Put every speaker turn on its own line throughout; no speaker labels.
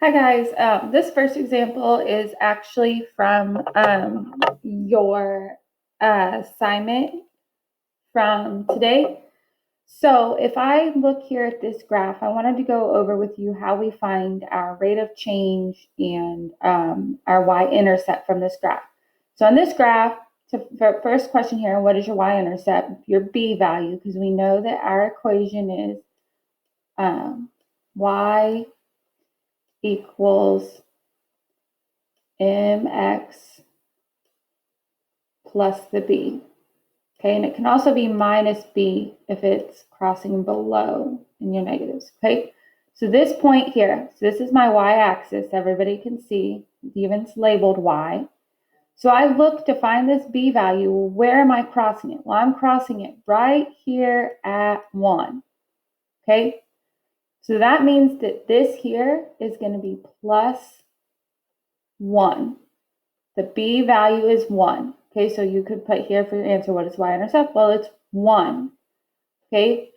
Hi guys, this first example is actually from your assignment from today. So if I look here at this graph, I wanted to go over with you how we find our rate of change and our y-intercept from this graph. So on this graph, first question here, what is your y-intercept? Your b value, because we know that our equation is y equals mx plus the b. Okay, and it can also be minus b if it's crossing below in your negatives. Okay, so this point here, so this is my y-axis, everybody can see, even it's labeled y. So I look to find this b value. Where am I crossing it? Well, I'm crossing it right here at 1. Okay, so that means that this here is going to be plus 1. The b value is 1. Okay, so you could put here for your answer, what is y-intercept? Well, it's 1. Okay,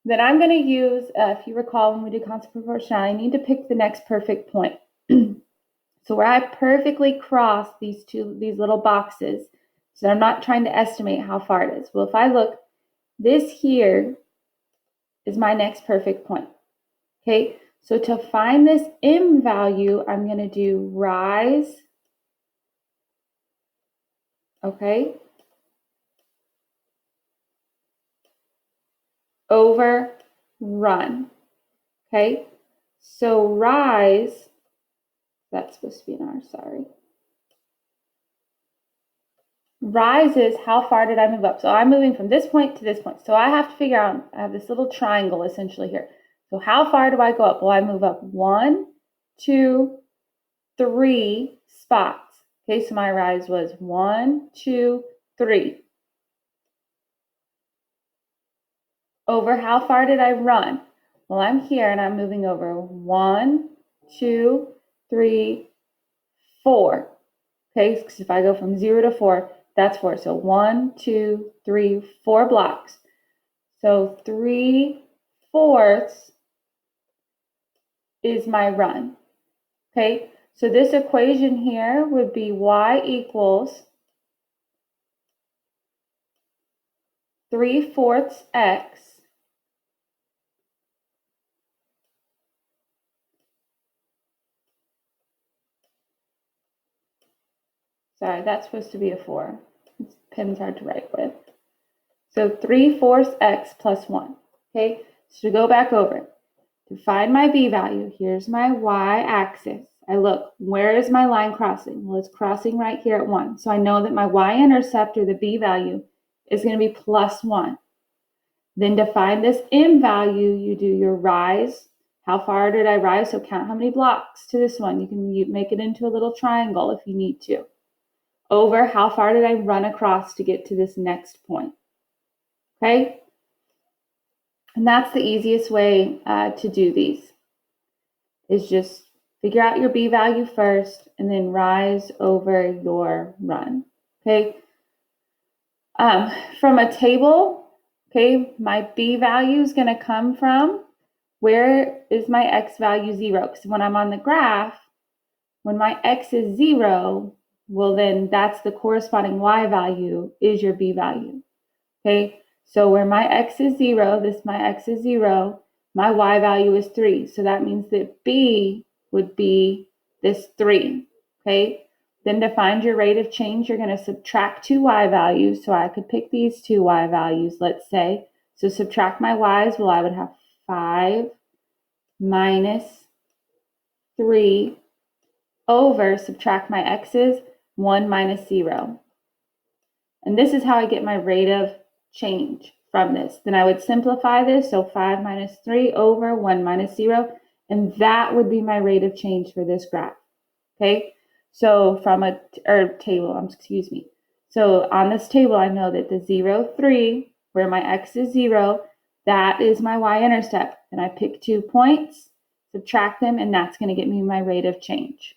then I'm going to use, if you recall when we did constant proportionality, I need to pick the next perfect point. So where I perfectly cross these little boxes, so I'm not trying to estimate how far it is. Well, if I look, this here is my next perfect point. Okay, so to find this m value, I'm going to do rise, okay, over run. Okay, so rise, that's supposed to be an R, sorry. Rise is how far did I move up? So I'm moving from this point to this point. So I have to figure out, I have this little triangle essentially here. So how far do I go up? Well, I move up 1, 2, 3 spots. Okay, so my rise was 1, 2, 3. Over how far did I run? Well, I'm here and I'm moving over 1, 2, 3, 4. Okay, because if I go from 0 to 4, that's 4. So 1, 2, 3, 4 blocks. So 3/4 is my run. Okay, so this equation here would be y equals 3/4 x sorry, that's supposed to be a 4. This pen's hard to write with. So 3/4 x plus 1. Okay, so to go back over it, to find my b value, here's my y-axis. I look, where is my line crossing? Well, it's crossing right here at 1. So I know that my y-intercept, or the b value, is going to be plus 1. Then to find this m value, you do your rise. How far did I rise? So count how many blocks to this one. You can make it into a little triangle if you need to. Over how far did I run across to get to this next point. Okay? And that's the easiest way to do these, is just figure out your b value first and then rise over your run. Okay? From a table, okay, my b value is going to come from, where is my x value 0? Because when I'm on the graph, when my x is 0, well then that's the corresponding y value is your b value. Okay, so where my x is 0, my x is 0, my y value is 3. So that means that b would be this 3. Okay, then to find your rate of change, you're going to subtract 2 y values. So I could pick these 2 y values, let's say. So subtract my y's, well, I would have 5 minus 3 over, subtract my x's, 1 minus 0. And this is how I get my rate of change from this. Then I would simplify this, so 5 minus 3 over 1 minus 0, and that would be my rate of change for this graph. Okay, so from a table, excuse me. So on this table, I know that the 0, 3, where my x is 0, that is my y-intercept. And I pick 2 points, subtract them, and that's going to get me my rate of change.